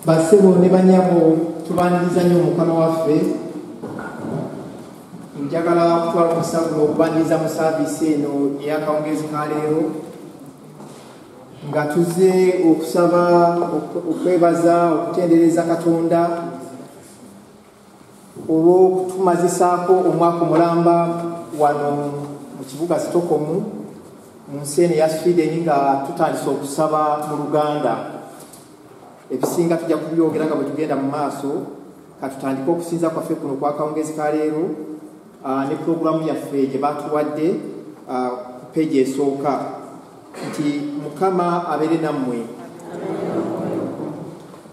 Basebo ne banyabo tubaniriza nnyo Mukama waffe. Njagala kutwala omusagulo okubaniriza mu saavisi eno ey'akawungeezi ka leero nga tuzze okusaba okwebaza okutendereza Katonda olw'okutumazisaako omwaka omulamba wano mu kibuga Stockholm mu nsi eno eya Sweden nga tutandise okusaba mu Luganda. Ebisinga tujja kubyogera nga bwe tugenda mu maaso. Katutandika okusinza kwaffe kuno kwa kawungeezi ka leero ne puroguramu yaffe gye batuwadde ku peegi esooka nti Mukama abeere nammwe.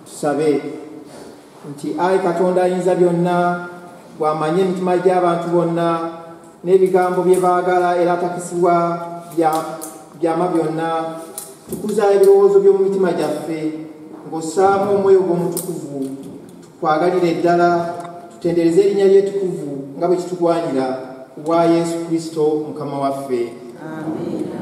Tusabe nti Ayi Katonda ayinza byonna, bw'amanya emitima gy'abantu bonna n'ebigambo bye baagala era atakisibwa byama byonna, tukuza ebirowoozo by'omu mitima gyaffe ng'ossaamu omwoyo gw'omutukuvu, tukwagalira eddala, tutendereze erinnya ly'etukuvu nga bwe kitugwanira kubwa Yesu Kristo Mukama waffe. Amiina.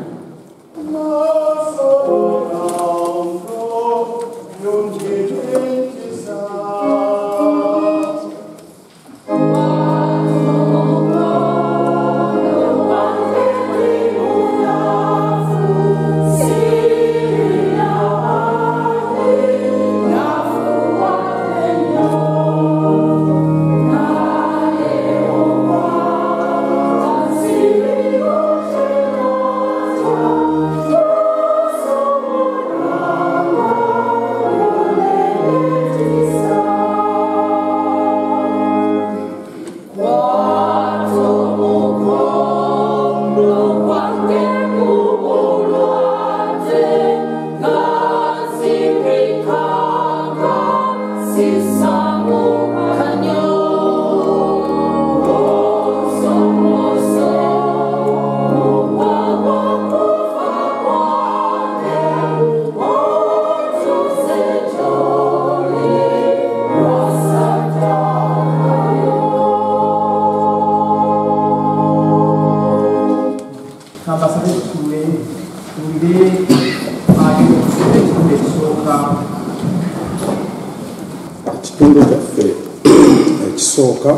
Ekitundu kyaffe ekisooka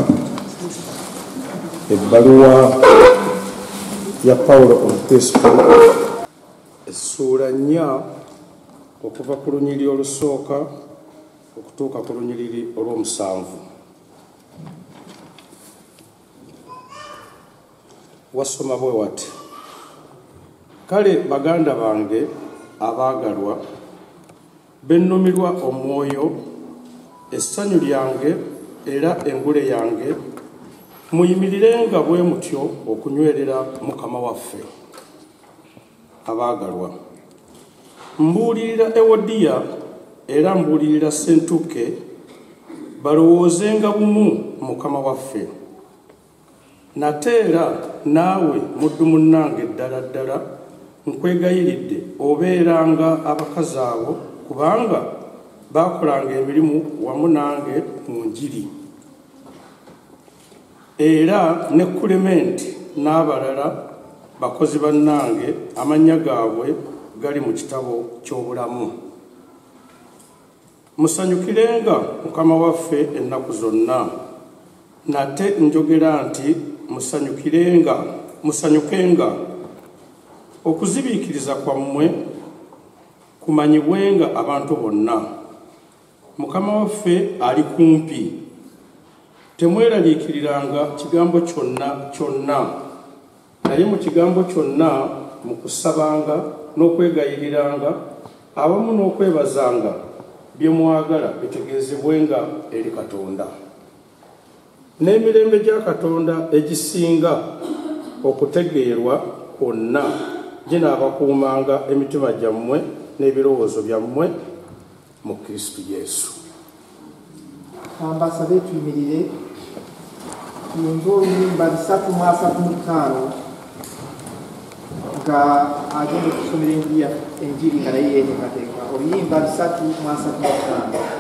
Ebbaluwa ya Pawulo Omupeesito essuula 4 okuva ku lunyiriri olusooka okutuuka ku lunyiriri olw'omusanvu. Wasoma bwe wati: kale baganda bange abaagalwa, bennumirwa omwoyo, essanyu lyange era engule yange, muyimirirenga bwe mutyo okunywerera Mukama waffe. Abaagalwa, mbuulirira Ewodiya era mbuulirira Sentuke balowoozenga bumu Mukama waffe. Nate era naawe muddu munnange ddala ddala nkwegayiridde obeeranga abakazi abo, kubanga baakolanga emirimu wamu nange mu njiri. Era ne Kulementi n'abalala bakozi bannange amannya gaabwe gali mu kitabo ky'obulamu. Musanyukirenga Mukama waffe ennaku zonna. Nate njogera nti musanyukenga. Okuzibiikiriza kwammwe kumanyibwenga abantu bonna. Mukama waffe ali kumpi. Temweraliikiriranga kigambo kyonna, naye mu kigambo kyonna mu kusabanga n'okwegayiriranga awamu n'okwebazanga bye mwagala bitegeezebwenga eri Katonda. N'emirembe gya Katonda egisinga okutegeerwa kwonna ginaabakuumanga emitima gyammwe n'ebirowoozo byammwe mu Kristo Yesu. Ambasabe tuyimirire tuyimbe oluyimba 335 nga agenda okusomera enjiri nga naye yeteekateeka. Oluyimba 335.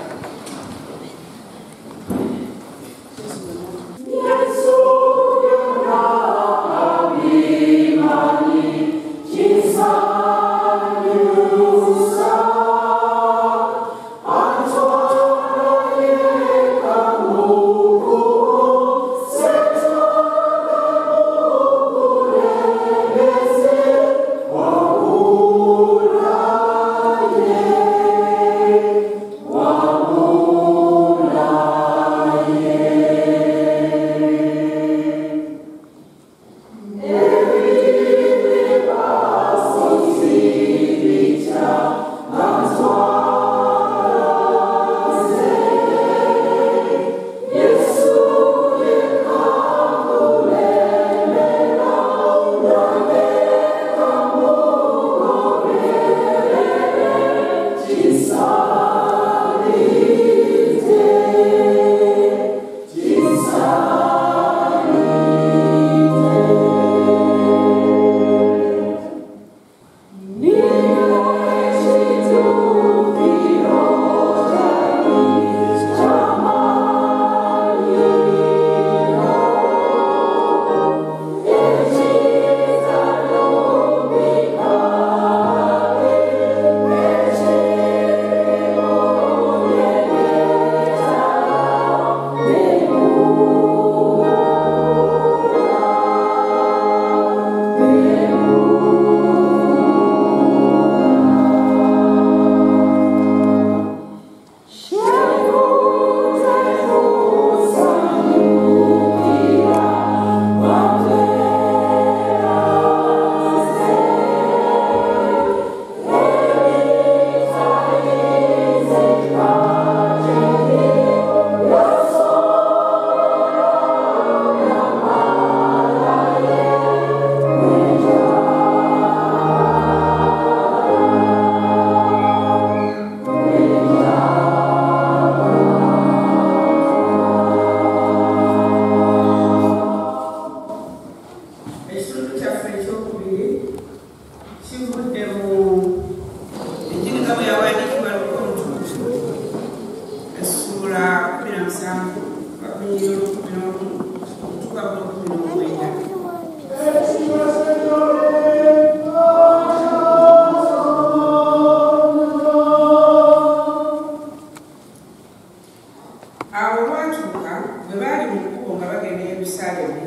Abo batuuka bwe baali mu kkubo nga bagenda e Yerusaalemi,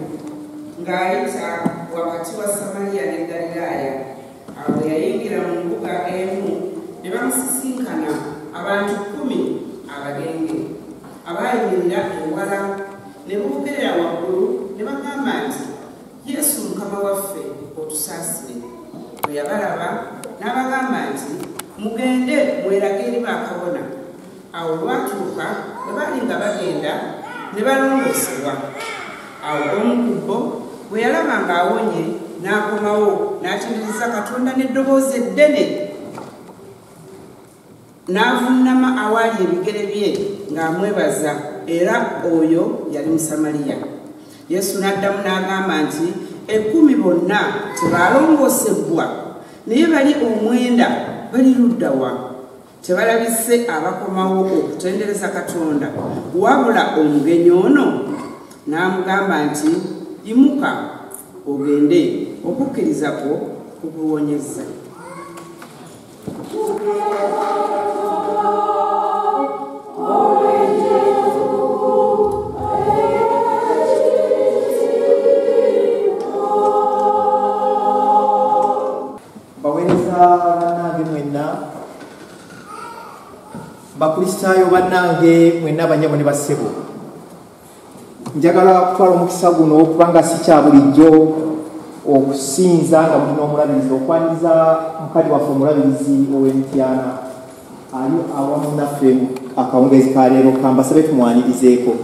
ng'ayita wakati wa Samaliya ne Galilaaya. Awo yayingira mu mbuga emu ne bamusisinkana abantu 10 abagenge abaayimirira ewala ne boogerera waggulu ne bagamba nti, Yesu Mukama waffe otusaasire. Bwe yabalaba n'abagamba nti, mugende mwerage eri bakabona. Awo lwatuuka bwe baali nga bagenda ne balongoosebwa. Awo omu ku bo bwe yalaba ng'awonye n'akomawo n'atendereza Katonda n'eddoboozi eddene, n'avuunama awaali ebigere bye ng'amwebaza, era oyo yali Musamaliya. Yesu n'addamu n'agamba nti, 10 bonna tebaalongoosebwa, naye bali 9 bali ludda wa? Tebalabise abakomawo okutendereza Katonda, wabula omugenyi ono? N'amugamba nti, yimuka ogende, okukkiriza kwo kukuwonyezza. Baweereza bannange mwenna, bakristaayo bannange mwenna, banyabo ne bassebo, njagala kutwala omukisa guno kubanga si kya bulijjo okusinza nga mulina omulabirizi, okwaniriza mukali waffe omulabirizi ow'emityana ali awamu naffe akawungeezi ka leero, kambasabe tumwanirizeeko.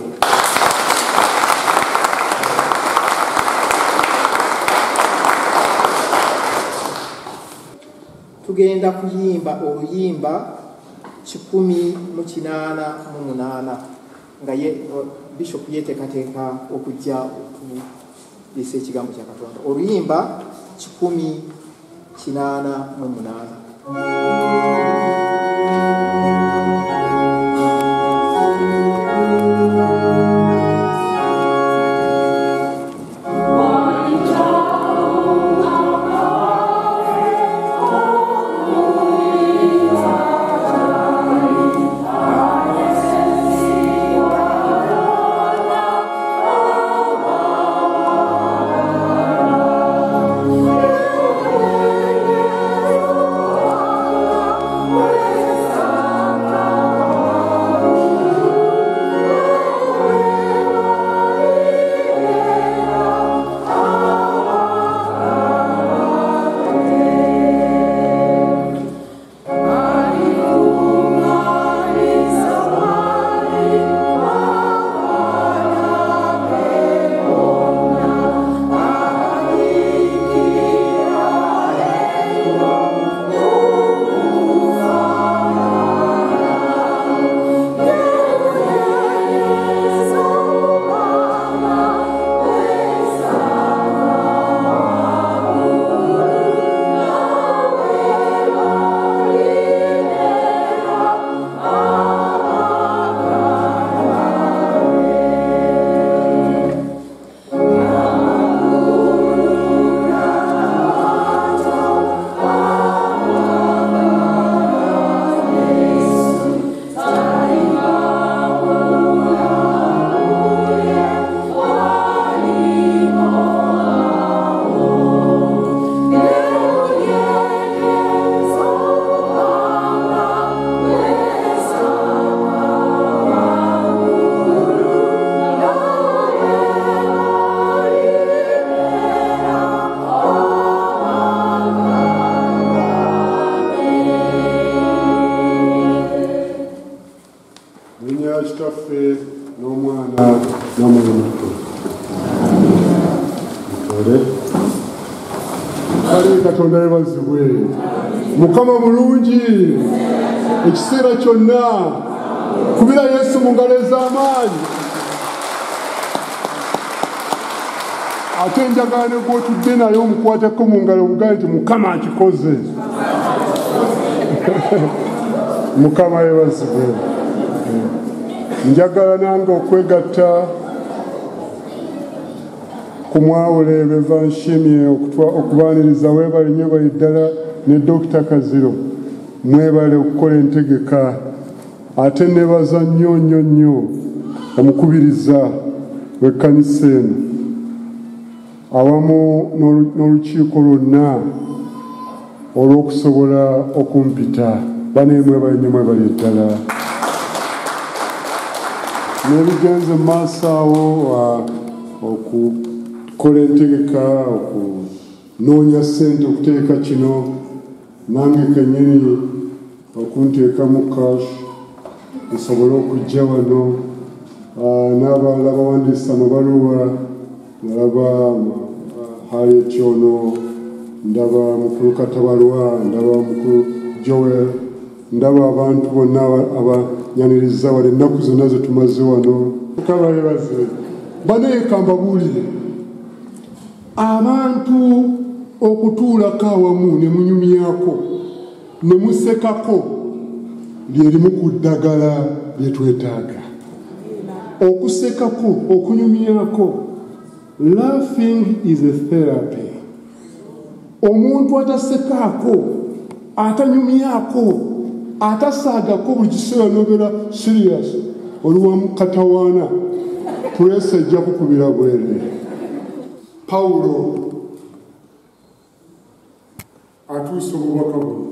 Tugenda kuyimba oluyimba 188 nga Bishop yeteekateeka okujja okuyisa ekigambo kya Katonda. Oluyimba 188. Katonda yebazibwe. Mukama mulungi ekiseera kyonna, kubira Yesu mu ngalo ez'amaanyi. Ate njagala ne gw'otudde naye omukwateko mu ngalo omugambe nti Mukama akikoze. Mukama yebazibwe. Njagala nange okwegatta kumwawule bevanshimye okubaaniriza. Weebale nnyo bali ddala ne Dr. Kaziro, mwebale okukola entegeka. Ate nebaza nnyo omukubiriza w'ekkanisa eno awamu n'olukiiko lwonna olw'okusobola okumpita. Baneemwe balinyumwe bali ddala. N'ebigenze mu maaso awo okukola entegeka, okunoonya ssente okuteeka kino, nange kennyini okunteekamu cash nsobole okujja wano. N'abalala bawandiisa amabaluwa, ndaba Harriet ono, ndaba mukulu Katabalwa, ndaba mukulu Joel, ndaba abantu bonna abanyaniriza wale ennaku zonna ze tumaze wano. Kabayebaze baneeka mbabuulire abantu okutuulako awamu ne munyumyako ne musekako lyerimu ku ddagala lye twetaaga. Okusekako, okunyumyako, laughing is a therapy. Omuntu atasekaako, atanyumyako, atasaagako buli kiseera n'obeera serious, oluwamu katawaana, pulesi ejja kukubira bwere. Pawulo atuuse obubaka buno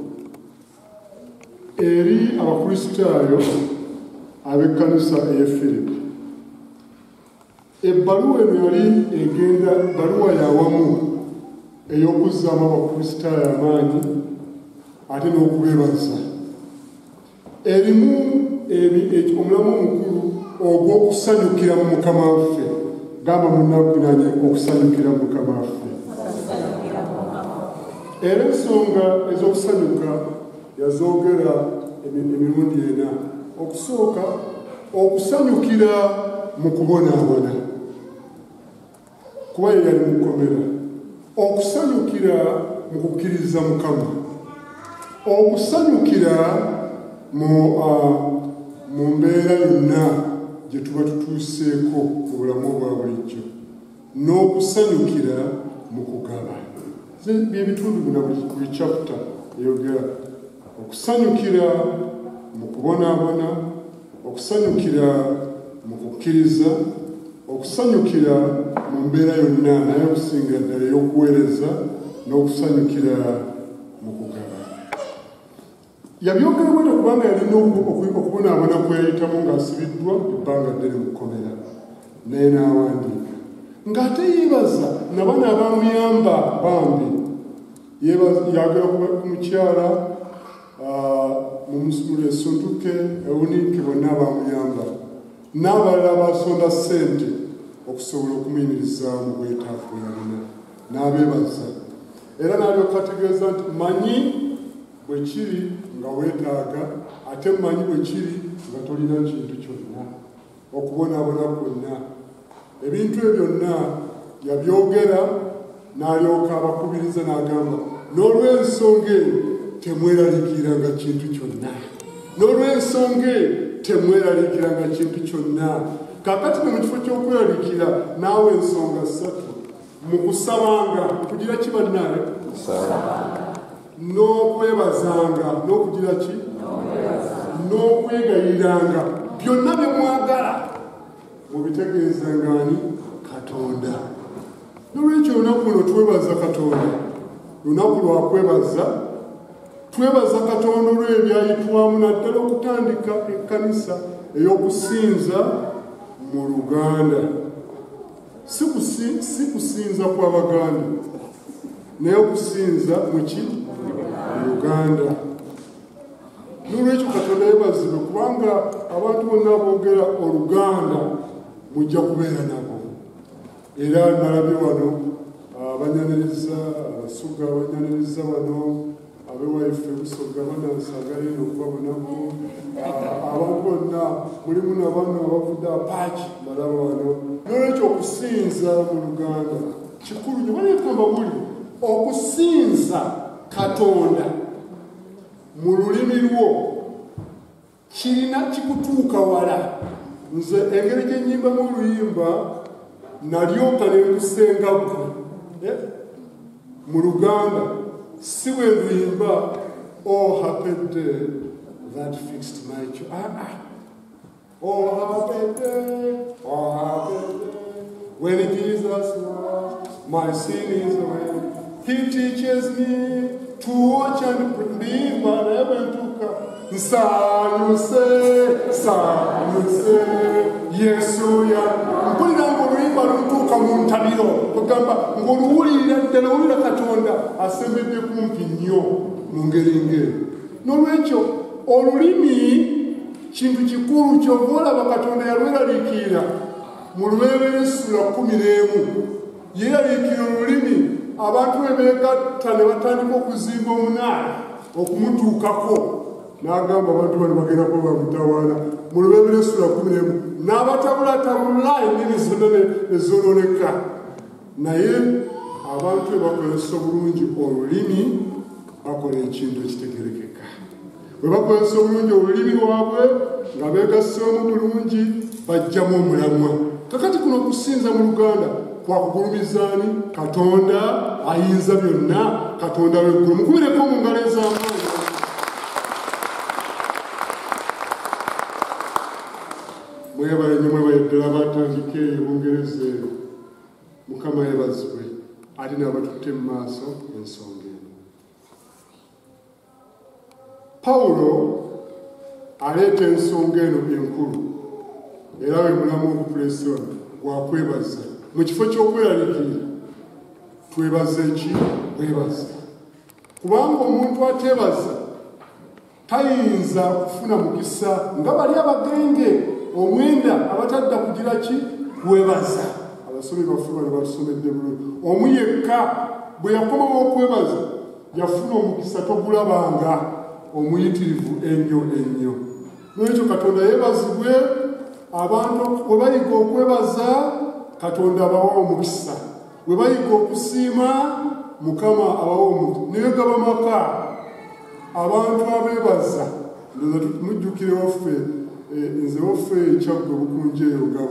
eri abakristaayo ab'ekkanisa ey'e Filipi. Ebbaluwa eno yali egenda bbaluwa yawamu ey'okuzzaamu abakristaayo amaanyi ate n'okubeebaza. Erimu omulamu omukulu ogw'okusanyukira mu Mukama waffe. Gamba munnakunanye okusanyukira mu Mukama waffe. Era ensonga ez'okusanyuka yazoogera emirundi ena. Okusooka, okusanyukira mu kubonaabona, kuba ye yali mukomera. Okusanyukira mu kukkiriza Mukama. Okusanyukira mu mbeera yonna gye tuba tutuuseeko mu bulamu obwa bulijjo. N'okusanyukira mu kugaba. Bye bitundu bina buli chapter eyogera. Okusanyukira mu kubonaabona, okusanyukira mu kukkiriza, okusanyukira mu mbeera yonna naye okusinga ddala ey'okuweereza, n'okusanyukira mu kugaba. Yabyogera bwete kubanga yalina okubonaabona kwe yayitamu ng'asibiddwa ebbanga ddene mu kkomera, naye n'awandiika ng'ate yeebaza nabana abamuyamba bambi. Yagala ku mukyala mu Essuntuke, Ewuniike, bonna abamuyamba, n'abalala basonda ssente okusobola okumuyimiriza mu bwetaavu bwe yalina, n'abeebaza. Era n'alyoka ategeeza nti manyi bwe kiri nga weetaaga, ate manyi bwe kiri nga tolina kintu kyonna, okubonaabona kwonna. Ebintu ebyo byonna yabyogera, n'alyoka abakubiriza n'agamba, n'olw'ensonga eyo temweraliikiranga kintu kyonna. N'olw'ensonga eyo temweraliikiranga kintu kyonna. Kaakati ne mu kifo ky'okweraliikira naawe ensonga ssatu. Mu kusabanga kugira ki bannaye? N'okwebazanga n'okugira ki? N'okwegayiriranga. Byonna bye mwagala mubitegeezanga ani? Katonda. N'olwekyo olunaku luno twebaza Katonda. Lunaku lwa kwebaza. Twebaza Katonda olw'ebyayitwamu naddala okutandika ekkanisa ey'okusinza mu Luganda. Si kusinza kw'Abaganda, naye okusinza mu ki? Mu Uganda. N'olwekyo Katonda yeebazibwe kubanga abantu bonna aboogera Oluganda mujja kubeera nabo. Era nalabye wano abanyaniriza, Abasuga abanyaniriza wano, abewaife Busoga banansagala eno okubabonako. Abantu bonna mulimu nabano abavudde Apaaki balaba wano. N'olwekyo okusinza mu Luganda kikulu nnyo. Baleetamba buli okusinza Katonda mu lulimi lwo kirina kikutuuka wala. Nze engeri gye nnyimbamu oluyimba nalyoka ne nkusenga ggwe mu Luganda, si bwe luyimba oh happy day that fixed my joy. Oh happy day, oh happy day When Jesus washed my sins away, He teaches me to watch and believe what heaven took up. Nsanyuse, Yesu ya mpulira ng'oluyimba lutuuka mu ntabiro kugamba ng'oluwulirira ddala owulira Katonda asembedde kumpi nnyo mu ngeri ngeri. N'olwekyo olulimi kintu kikulu ky'ova olaba Katonda yalweraliikirira mu Lubereberye Essula 11 yeeraliikirira olulimi abantu bwe beegatta ne batandika okuzimba omunaala okumutuukako n'agamba abantu bano bagenda kuba bamutawaana mu Lubereberye Essula 11 n'abatabulatabula ennimi zonna ne zoononeka. Naye abantu bwe bakozesa obulungi olulimi bakola ekintu ekitegerekeka. Bwe bakozesa obulungi olulimi lwabwe nga beegasseemu bulungi bajjamu omulamwa. Kakati kuno okusinza mu Luganda kwakugulumizaani Katonda ayinza byonna, Katonda w'eggulu. Mukubireko mu ngalo ez'amaanyi. Mwebale nnyo mwebale ddala batandika eyo Bungereza eyo. Mukama yeebazibwe ate n'abatutte mu maaso ensonga eno. Pawulo aleeta ensonga eno enkulu era we mulamu ogupuleesibwa gwakwebaza mu kifo ky'okweraliikirira. Twebaze ki? Weebaze. Kubanga omuntu ateebaza tayinza kufuna mukisa nga bali abagenge omwenda abatadda kugira ki? Kwebaza. Abasomi baffe bano batusomedde bulungi. Omu yekka bwe yakomawo okwebaza yafuna omukisa togulabanga omuyitirivu ennyo ennyo. N'ekyo Katonda yeebazibwe. Abantu bwe bayiga okwebaza Katonda abawa omukisa. Bwe bayiga okusiima Mukama abawa omukisa. Naye gaba maka abantu abeebaza ndowooza mujjukire waffe nze waffe ekyaggwe Bukunja eyo nga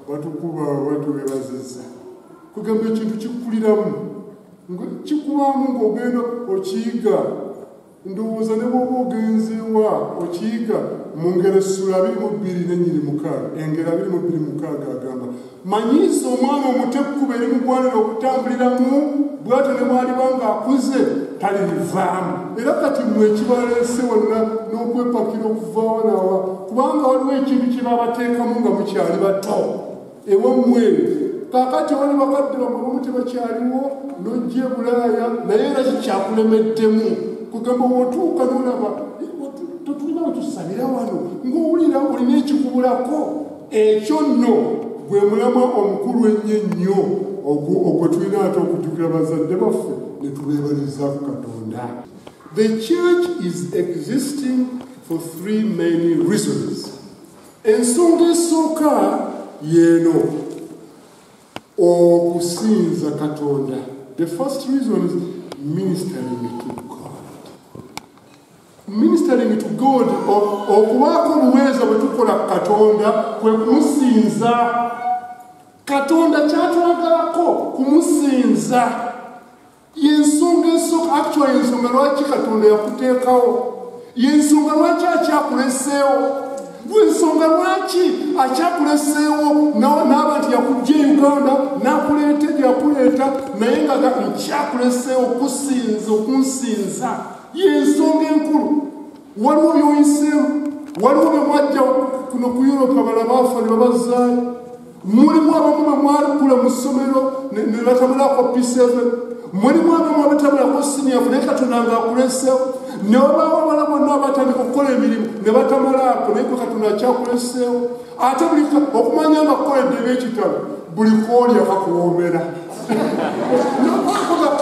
batukuba batubeebazizza. Kugamba ekintu kikkuliramu kikubaamu ng'ogenda okiyiga. Ndowooza ne bw'oba ogenzeewa okiyiga mu ngero Essula 22:6 engero 22:6 agamba manyiisa omwana omuto ekkubo erimugwanira okutambuliramu bw'atyo ne bw'aliba ng'akuze talirivaamu. Era kati mmwe ekibaleese wonna n'okwepakira okuva wanaawa kubanga waliwo ekintu kye babateekamu nga mukyali bato ewammwe. Kaakati wali bakadde bamwe tebakyaliwo n'ojja e Bulaaya naye era kikyakulemeddemu. Kugamba wotuuka n'olaba tetulina wetusabira wano ng'owulira olina ekikubulako. Ekyo nno gwe mulamwa omukulu ennyo ennyo ogwe tulina ate okujjukira bazadde baffe ne tubeebaliza ku Katonda. The church is existing for 3 main reasons. Ensonga esooka yeeno okusinza Katonda. The first reason is ministering to God. Ministering to God, okubaako obuweereza bwe tukola Katonda kwe kumusinza. Katonda kyatulagalako kumusinza. Yensonga esooka, actually ensonga lwaki Katonda yakuteekawo. Yensonga lwaki akyakuleseewo. Ensonga lwaki akyakuleseewo n'aba nti yakujja e Uganda n'akuleeta gyakuleeta naye nga nkyakuleseewo okunsinza. Yensonga enkulu. Waliwo by'oyiseemu, waliwo bye mwajja kuno ku Europe abala baafa ne babazaayo. Mulimu abamu bwe mwalikula mu ssomero ne batabulako P7. Mulimu abamu abatabulako siniafu naye Katonda ng'akuleseewo. Ne wabaawo abala bonna abatandika okukola emirimu ne batamalaako naye gwe Katonda akyakuleseewo. Ate buli okumanya nga kukoledde eb'ekitalo buli koolya kakuwoomera.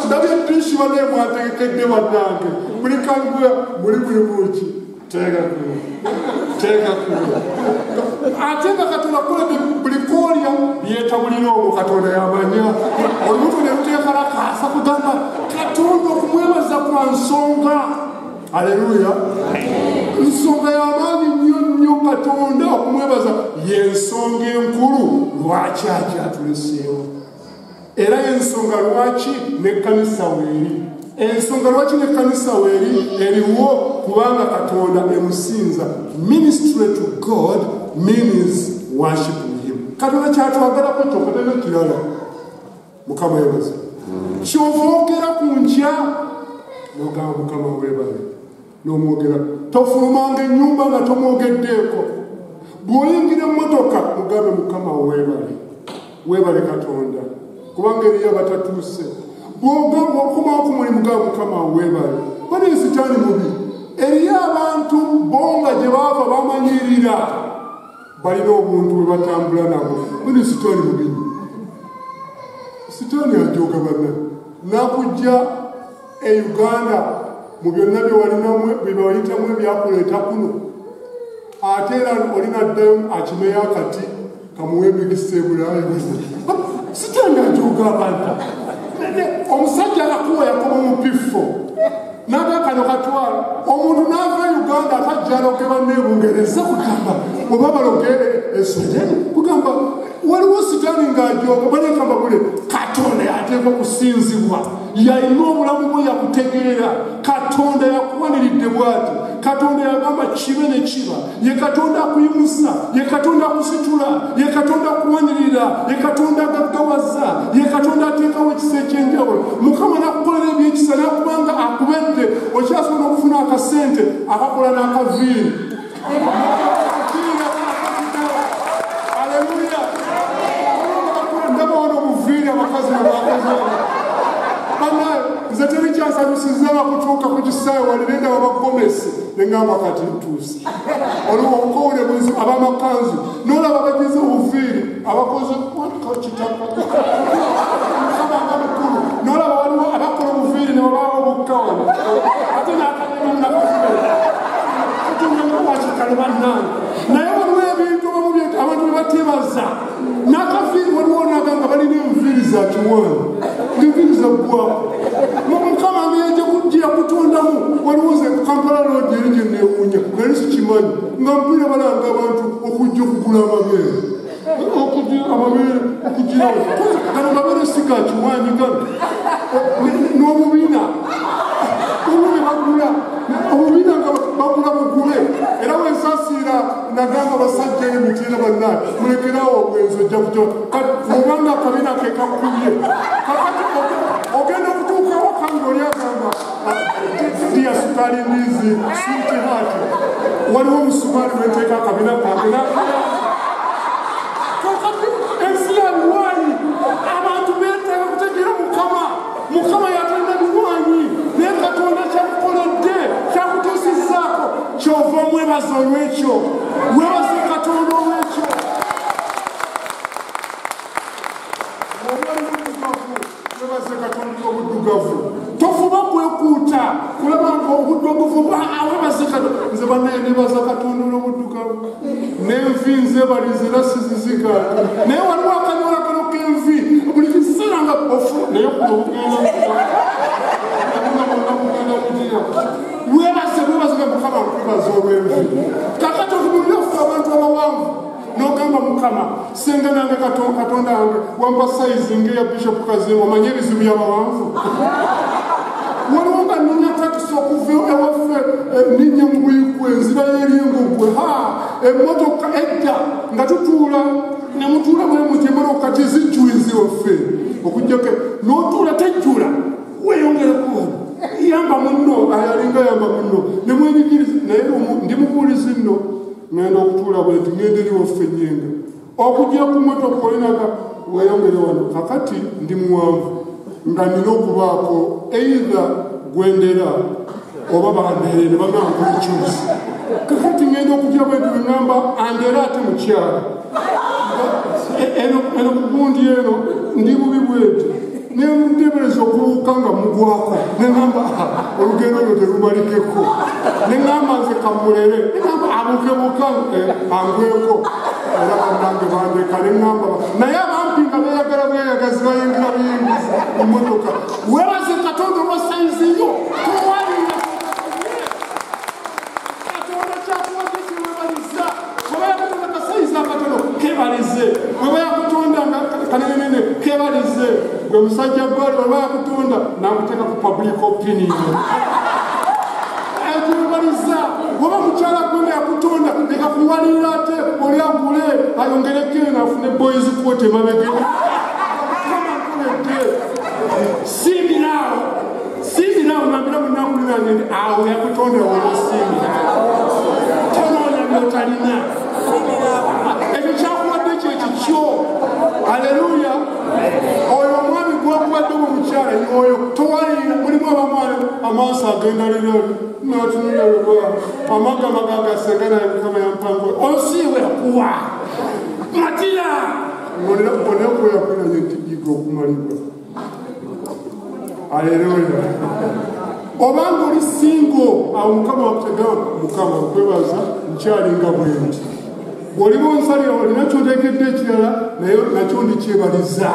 Ndabye dishi banaye mwategekedde bannange buli kanguya muli buki teeka kuno ate nga Katonda akoledde buli koolya yeetabulira olwo Katonda yamanya olubuto ne luteeka lakaasa kugamba Katonda okumwebaza kwa nsonga. Aleluya. Nsonga y'amaanyi nnyo nnyo Katonda okumwebaza y'ensonga enkulu lwaki akyatuleseewo. Era ensonga lwaki n'ekkanisa weeri. Ensonga lwaki n'ekkanisa weeri eriwo kubanga Katonda emusinza. Ministry to God means worshiping Him. Katonda kyatwagalako kyokatana kirala Mukama yebaza kyovogera ku nkya nogamba Mukama webale n'omwogera tofulumanga ennyumba nga tomwogeddeeko bw'oyingira emmotoka mugambe Mukama webale Katonda kubanga eriyo abatatuuse bw'ogamba okubawo ku mulimu gwa Mukama webale bane sitaani mubi eriyo abantu bonga gye baava bamanyirira balina obuntu bwe batambula nabo bane sitaani mubi sitaani ajooga banna nakujja e Uganda mu byonna bye bayitamu ebyakuleeta kuno ate era olina ddayo akimeyo akati kamuwe emigisa ebulayi sitaani ajooga abantu omusajja akakuwa yakoma mu pifo n'agakano katwala omuntu n'ava Uganda atajja alogeba n'ebungereza kugamba oba balogere esojeni kugamba waliwo sitaani ng'ajooga banekamba bule Katonda yateekwa okusinzibwa yalina obulamu bwe yakutegeera Katonda yakuwaniridde bw'ati Katonda yagamba kibe ne kiba ye Katonda akuyimusa ye Katonda akusitula ye Katonda akuwanirira ye Katonda agaggawaza ye Katonda ateekawo ekisa ekyenjawulo Mukama nakukolera ebyekisa nakubanga akubedde okyasobola okufuna akasente akakola n'akaviiri Aleluya ndaba wano obuviiri abakazi nebwakoze banaye nze teri kyansanyusiza bakutuuka ku kisaawe walirenda babagomesi neŋŋamba kati ntuuse oliwo okowule bwenzi abamakanzu n'olaba bagize obuviiri abakoze kitaka abanga mukulu n'olaba waliwo abakola obuviiri ne babaawo obukkawana ate n'akanyama nakavume kutunengawakikale bannange naye waliwo ebintu bamu abantu bye batebaza n'akaviiri waliwo naganga balina enviiri za kiwani enviiri za ggwako Mukama gye yakutondamu waliwo ze Kampala road eri gye neewuunya nali sikimanyi nga mpira balanga abantu okujja okugula amabeere okugirawo gano mabeere si ga kiwanyi gano n'obubiina obubi bagula obubiina nga bagula bugule era wensasiira nagamba basajja emitiina bannaye mulekerawo obwenzi ojja kujo obanga akabiina ke kakubye kakati ogenda okutuukawo kange oli agamba ndiya sukali ndizi switi hati waliwo omusumaali wenteeka akabina kange kakati ensi ya biwanyi abantu beetaaga kutegeera Mukama yatonda biwanyi naye Katonda kyakukoledde kyakutuusizzaako kyova mwebaza olw'ekyo webaze Katonda olw'ekyo webaze Katonda obuddugavu tofuba kwekuuta kulaba nga obuddugavu webaze Katonda nze bannaye nebaza Katonda olw'obuddugavu n'envi nze balize era sizizigala naye waliwo akanyola kano k'envi buli kiseera nga ofu naye kuno obugenda webaze Mukama nkwebaza olw'envi kakati okumulira okufa abantu abawanvu n'ogamba Mukama senga nange Katonda wange wampa sayizi ng'eya Bishop Kazimu omanye ebizibu by'abawanvu waliwo nga nina takisi okuva ewaffe ninnya mu buyikwe enzira y'eryengogwe emmotoka ejja nga tutuula ne mutuula bwe muti emmotoka tezijjulize waffe okugjako n'otuula tejjula weeyongereko yamba munno ayalinga yamba munno ne mwenyigiriza naye ndi mubuulizi nno ngenda okutuula bwenti ngenda eri waffe ennyenga okujja ku mmotoka olinaga weeyongere wano kakati ndi muwanvu nga nina okubaako eitha gwendera oba bandeere ne bagamba ekyusi kakati ngenda okujja bwenti neŋŋamba andeera ate mukyala eno kugundi eno ndi bubi bwenti nentebereza okubuuka nga mugwako neŋŋamba olugendo olwo terubalikeko neŋŋamba nze kamulere neŋŋamba abukebuka angweko era bannange bandeka neŋŋamba naye abampi nga beeyagala bweyagazi bayingira buyingizi mu mmotoka webaze Katonda olwa sayiziyo towalira Katonda kyakuwadde kiwebaliza oba yakutonda kasayizi akatono kebalize oba yakutonda nga kanenenene kebalize gwe musajja gwali oba yakutonda nakuteeka ku public opinion ekibaliza oba mukyala gwe yakutonda leka kuwalira ate oli agule ayongereko eno afune boys quote emabega mukama nkoledde simbirawo nambira munakulinange ndi awo yakutonda woba simbirawo tonoonya byotalina ekyo kyakuwadde kyekikyo. Haleluya. Oyo omwami gwakuwadde omukyala oyo towalira mulimu abamwana amaaso agenda lero natunulaba amagama gagasengana mukama yampango osiiwe yakuwa matira onekoyakwinanye ntigiga okumalibwa. Haleluya. Obanga oli singo awo mukama wakutegama mukama okwebaza nkyalinga bwenti bw'oliba onsalira olina kyoteekedde ekirala naye nakyo ndikyebaliza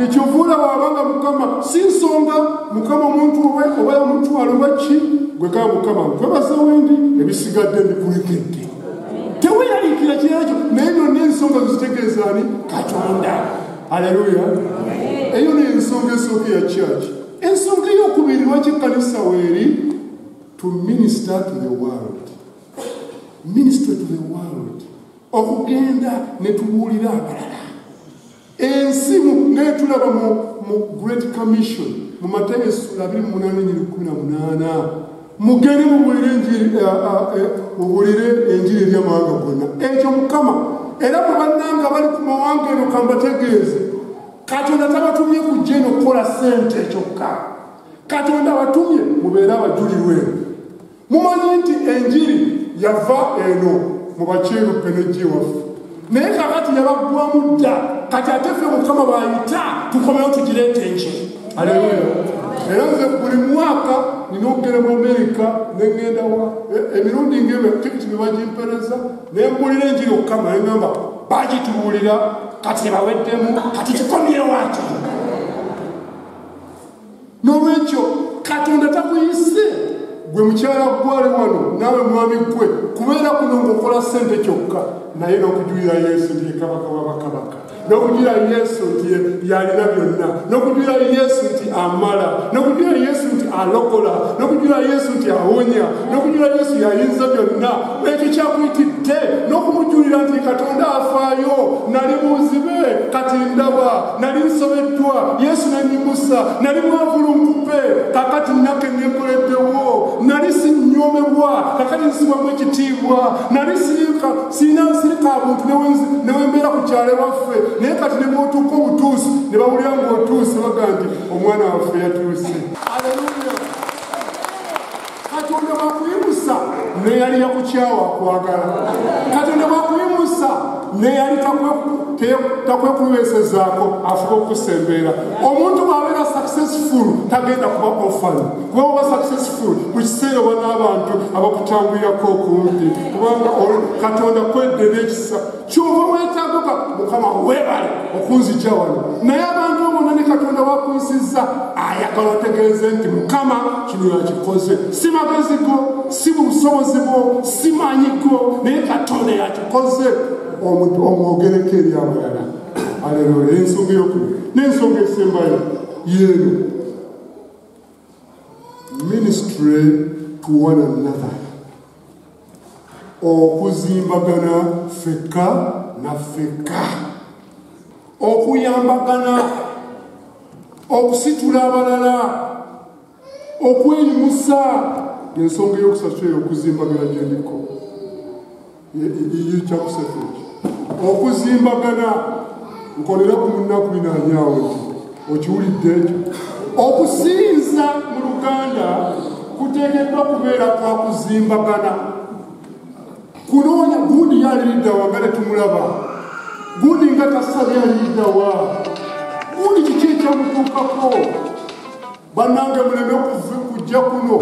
ekyovuula waabanga mukama si nsonga mukama omuntu oba yamutwala oba ki gwe kaa mukama nkwebaza wendi ebisigadde mbikulekedde teweeraliikira kirala kyo naye byonna ensonga zitegeezaani Katonda. Haleluya. Eyo n'ensonga esooka ya kyaki. Ensonga ey'okubiri lwaki ekkanisa weeri to minister to the world. Minister to the world. Okugenda ne tubuulira abalala. Ensi netulaba mu Great Commission mu Mateyo essula 28:18 mugende mubuulire enjiri eri amawanga gonna. Ekyo mukama era bwe bannanga bali ku mawanga eno kambategeeze Katonda tabatumye kujja eno kukola ssente kyokka. Katonda abatumye mubeere abajulirwe. Mumanyi nti enjiri yava eno mu bakyeruppe n'ejja waffe naye kakati yabaggwamu dda kati ate ffe mukama bw'ayita tukomewo tugireeta enjiri. Haleluya. Era nze buli mwaka nina okugenda mu Amerika neŋŋendawa emirundi ng'ebyo tikiti ne bagimpereza ne mbuulira enjiri okukama ne ŋŋamba bagitubuulira kati baweddemu kati kikomyewo ati. N'olwekyo Katonda takuyise gwe mukyala gwali wano naawe mwami gwe kubeera kuno ng'okola ssente kyokka naye n'okujulira Yesu nti ye kabaka w'abakabaka n'okujulira Yesu nti yalina byonna n'okujulira Yesu nti amala n'okujulira Yesu nti alokola n'okujulira Yesu nti awonya n'okujulira Yesu yayinza byonna. Ekyo kyakuyitidde n'okumujulira nti Katonda afaayo nali muzibe kati ndaba nali nsobeddwa Yesu nanyimusa nali mwavulunkupe kakati nnaka enneekoleddewo nali sinnyomebwa kakati nsibwamu ekitiibwa nali sirina abuntu newembeera ku kyalo waffe naye kati ne bw'otuuka obutuusi ne bawulira ng'otuuse baga nti omwana waffe yatuuse. Haleluya. Katonda bwakuyimusa neyali yakukyawa akwagala. Katonda bwakuyimusa neyali takwekubeesezaako afuba okusembeera. Omuntu bw'abeera successful tagenda kuba orphan. Kuba oba successful buli kiseera oba n'abantu abakutambulirako okumpi kubanga Katonda kwedde n'ekisa kyova weetaagoka mukama weebale okunzijja wano naye abantu bonna ne Katonda bakuyisizza ayagala otegeeze nti mukama kino yakikoze si magezi go si busobozi bwo si maanyi go naye Katonda yakikoze omwogereko eri abalala. Haleluya. Ensonga eyokubiri n'ensonga esembayo yeeno ministry to one another. Okuzimbagana fekka na fekka okuyambagana okusitula abalala okweyimusa ensonga y'okusasula okuzimbagana gyendiko kyakusatu okuzimbagana nkolera ku munaku binanyawo nti okiwulidde ekyo. Okusinza mu Luganda kuteekeddwa kubeera kwa kuzimbagana. Kunoonya gundi yaliriddawa nga netumulaba gundi nga tasabye aliriddawa gundi kiki ekyamutuukako bannange muleme kujja kuno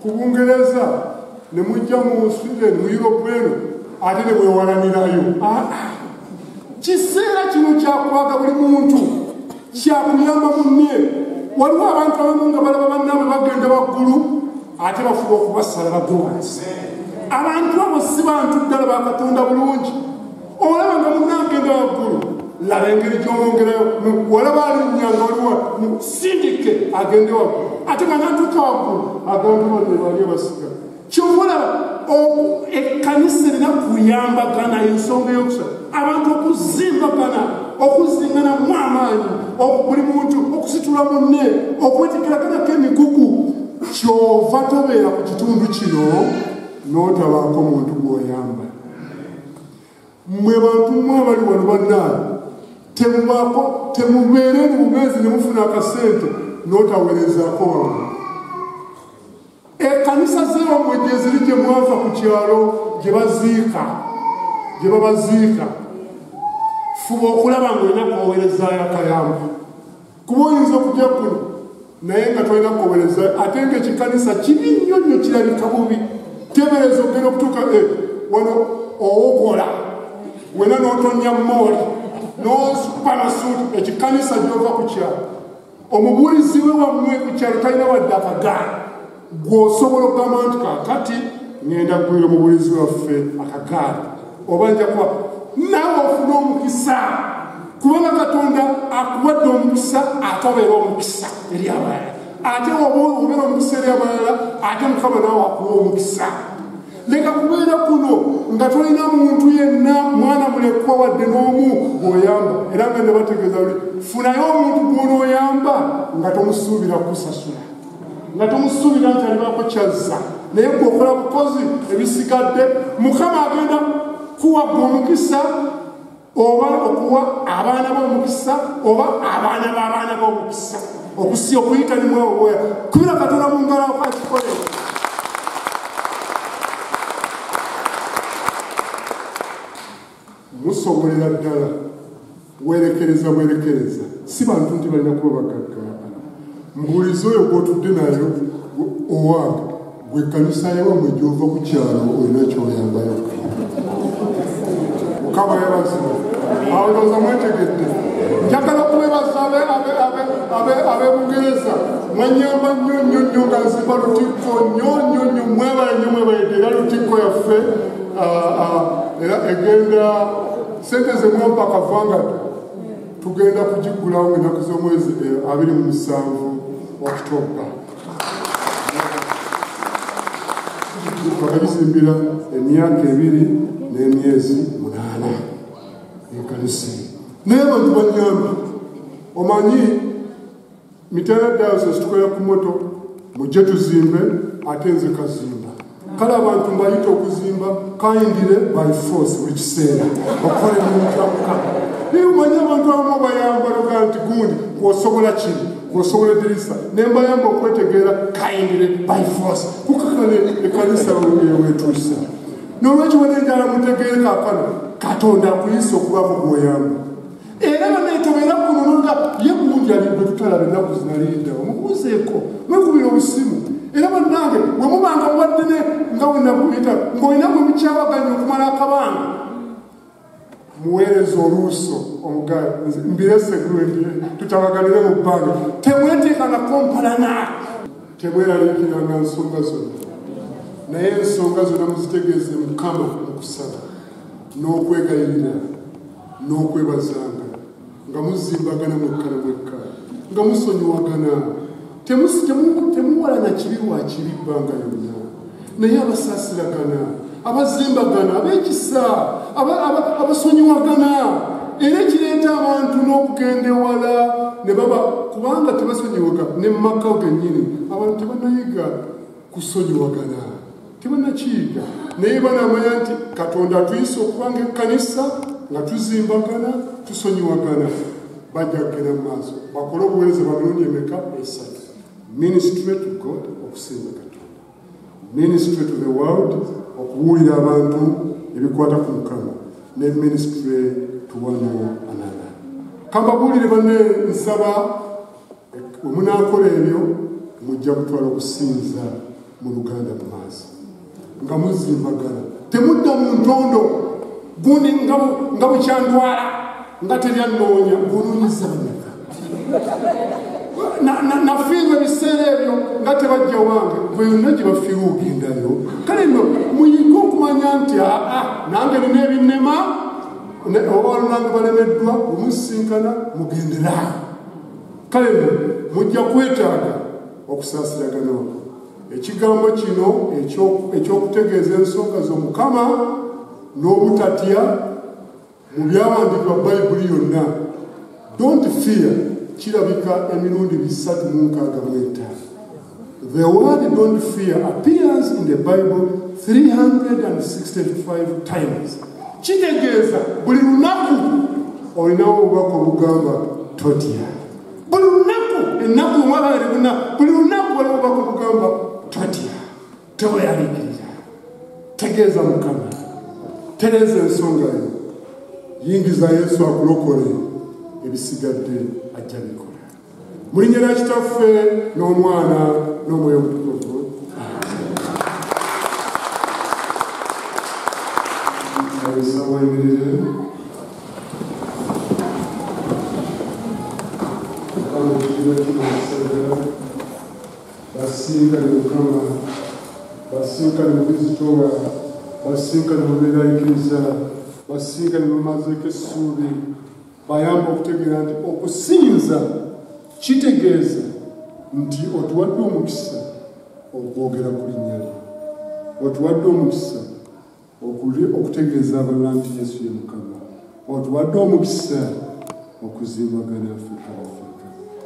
ku Bungereza ne mujja mu Sweden mu Europe eno ate ne mwewalanirayo. Kiseera kino kyakwaga buli muntu kyakuyamba munne. Waliwo abantu abamu nga balaba bannaabwe bagenda waggulu ate bafuba okubasala bagwe wansi. Abantu abo si bantu ddala ba Katonda bulungi. Olaba nga munnagenda waggulu laba engeri gy'omwongerayo walaba alinnya nga waliwo musindike agende waggulu ate nga nantuuka waggulu abantu bano bali abasiga. kyobula ekkanisa erina kuyambagana ensonga y'okusala abantu okuzimbagana mu amaanyi buli muntu okusitula munne okwetegerakanyako emigugu kyova tobeera ku kitundu kino n'otabaako muntu gw'oyamba. Mmwe bantu mmwe abali wano bannaabe temubeere mu bumeezi ne mufuna akasente n'otaweerezaako wamu. Ekkanisa z'omwe gye ziri gye mwava ku kyalo gye babaziika fuba okulaba ng'olina kuwowerezaayo akayamba kuba oyinza okujja kuno naye nga tolina kuwowerezaayo ate ng'ekikkanisa kibi nnyo nnyo kirabika bubi. Tebereza ogenda okutuuka wano owogola wena n'otonya mooli n'osupanasuuti ekikkanisa gy'ova ku kyalo. Omubuulizi we wammwe ku kyalo talina wadde akagaali gw'osobola okugamba nti kaakati ngenda kugulira omubuulizi waffe akagaali oba nja kuba naawe ofuna omukisa kubanga Katonda akuwadde omukisa ate obeera omukisa eri abalala ate obeera omukisa eri abalala ate Mukama naawe akuwa omukisa. Leka kubeera kuno nga tolina muntu yenna mwana mulekwa wadde n'omu gw'oyamba era nga ne bategeeza buli funayo omuntu gw'onooyamba nga tomusuubira kusasula nga tomusuubira nti alibaako kyazza naye gweokola bukozi ebisigadde Mukama agenda kuwagga omukisa oba okuwa abaana b'omukisa oba abaana b'abaana b'omukisa okuyita limu obwoya kubira Katonda mu ngalo akakikole. Musobolera ddala werekereza si bantu nti balina kuba bagaggaaba. Mbuulizi oyo gw'otudde nayo owange gwe ekkanisa yawamwe gy'ova ku kyalo olina kyoyambayo. Mukama yabazima awolooza mwetegedde. Njagala okubebaza ab'Ebungereza mwanyamba nnyo nga nzimba lutikko nnyo mwebaledde era lutikko yaffe era egenda sente zemwampa akavanga tugenda kugiggulawo ng'ennaku z'omwezi 27 Oktoba. Twakagizimbira emyaka 2 n'emyezi 8 ekkanisa. Naye bantu banyamba omanyi Mitara Diocese tukola ku moto mujje tuzimbe ate nze kazimba. Kale abantu mbayita okuzimba kayingire by force buli kiseera okola emuntu Mukama. Naye omanyi abantu abamu bayamba loga nti gundi gwosobola kiri gwosobola edirisa nembayamba okwetegeera kayingire by force kukakale ekkanisa wetuusa. N'olwekyo wenenjala mutegeere kaakano Katonda akuyisa okubako gw'oyamba. Era banetobeera kuno n'olga ye gundi alibwe tutalaba ennaku zinaliddawo mubuuzeeko mwekubira obusimu. Era bannange bwe mubanga muwadde nga wenakuyita ng'olina bwe mukyawaganya okumala akabanga muweereza oluuso omugaali mbirese tutabaganire mu bbanga temweteekanga kompalana temweraliikiranga nsonga zonna naye ensonga zonna muzitegeeze Mukama okusaba n'okwegayirira n'okwebazanga nga muzimbagana mwekka nga musonyiwagana temuwalana kibi lwa kibi bbanga yonna naye abasaasiragana abazimbagana ab'ekisa abasonyiwagana era ekireeta abantu n'okugenda ewala ne baba kubanga tebasonyiwaga ne mumaka gennyini abantu tebanayiga kusonyiwagana tebanakiyiga naye banamanya nti Katonda atuyisa okubanga ekkanisa nga tuzimbagana tusonyiwagana bajja kugenda mu maaso bakole obuweereza bamirundi emeka 3 ministry to God okusinza Katonda ministry to the world okubuulira abantu ebikwata ku Mukama ne ministry to one another. Kambabuulire banne nsaba wemunaakola ebyo mujja kutwala okusinza mu Luganda mu maaso nga muzimbagana temudda mu ntondo gundi nga bukyandwala nga teryanoonya gunoonyiza bameka nafiirwa ebiseera ebyo nga tebajja wange bwe yonna gye bafiirwa ogendayo kale no muyige okumanya nti nange nina ebinnema oba nange balemeddwa omusinkana mugendera kale no mujja kwetaaga okusaasiragana okwo ekigambo kino ekyokutegeeza ensonga z'Omukama n'obutatya mu byawandiikibwa Bayibuli yonna, don't fear, kirabika emirundi 365. The word don't fear appears in the Bible 365 times. Kitegeeza buli lunaku olinawo obubaka obugamba totya. Buli lunaku ennaku omwabaleribuna buli lunaku waliwo obubaka obugamba totya. Teweyaliikiriza. Tegeeza Mukama. Tereeza ensonga yo. Yingiza Yesu akulokole, ebisigadde ajja bikola. Mu linnya lya Kitaffe n'Omwana n'Omwoyo Omutukuvu. Basinkane Mukama, basinkane mu bizitowa, basinkane mu beeraliikiriza, basinkane mu mazeeko essuubi, bayamba okutegeera nti okusinza kitegeeza nti otuwadde omukisa okwogera ku linnya lye, otuwadde omukisa okutegeeza abalala nti Yesu ye Mukama, otuwadde omukisa okuzimbagana Afrika.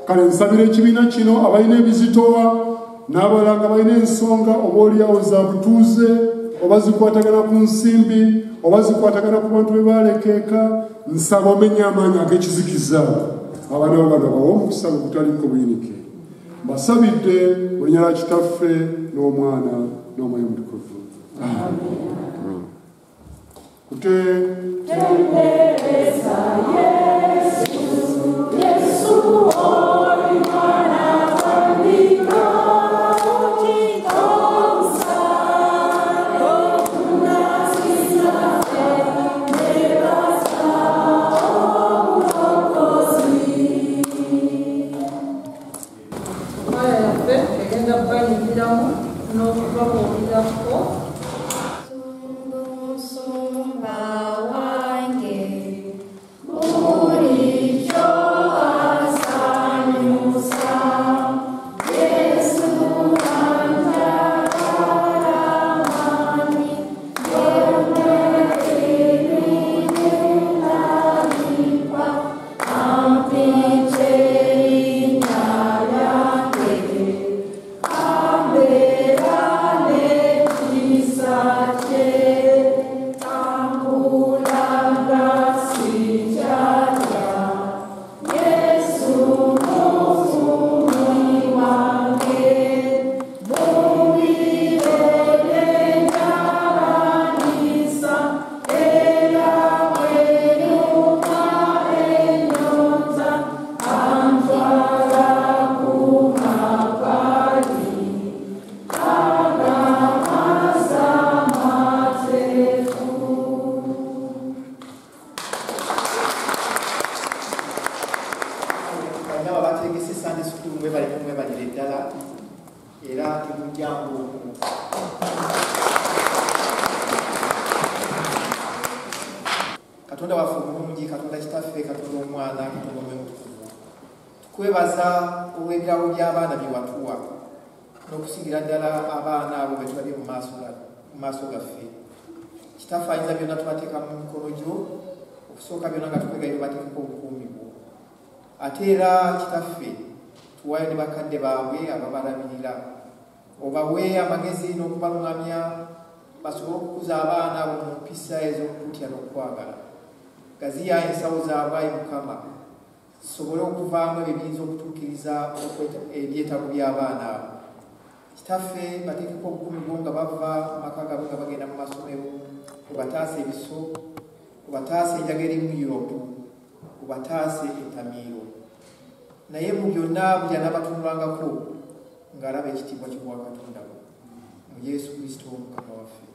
Kale nsabira ekibiina kino abalina ebizitowa n'abalala nga balina ensonga oba oliawo za butuuze oba zikwatagana ku nsimbi oba zikwatagana ku bantu be balekeeka, nsaba omenye amaanyi ag'ekizikiza abanabo bano bawa omukisa gutaliiko buyinike. Mbasabidde mu linnya lya Kitaffe n'Omwana n'Omwoyo Omutukuvu. Kutendereza Yesu ori mwana wandika uchikonsa okunasisa nebasa obulokozi. Maya yaffe egenda kubayingiramu n'okubabuulirako Katonda waffe omulungi, Katonda Kitaffe, Katonda Omwana, Katonda Omwoyo Omutukuvu, tukwebaza olw'ebirabo by'abaana bye watuwa n'okusigira ddala abaana abo be tubadde mu maaso gaffe. Kitaffe ayinza byonna tubateeka mu mikono gyo, okusooka byonna nga tukwegayira bateekeko obukuumi bwo. Ate era Kitaffe tuwayo ne bakadde baabwe ababalabirira, obawe amagezi n'okubalungamya basobole okukuza abaana abo mu mpisa ez'okutya n'okwagala. Gaziya ensawo zaabwe, Ayi Mukama, zisobole okuvaamu ebyo ebiyinza okutuukiriza ebyetaago by'abaana abo. Kitaffe bateekeko obukuumi bwo nga bava mu maka gaabwe nga bagenda mu masomero, obataase ebiso, obataase enjaga eri mu Europe, obataase entamiiro. Naye mu byonna buli anaabatunulangako ng'alaba ekitiibwa kibwa Katonda mu Yesu Kristo Mukama waffe.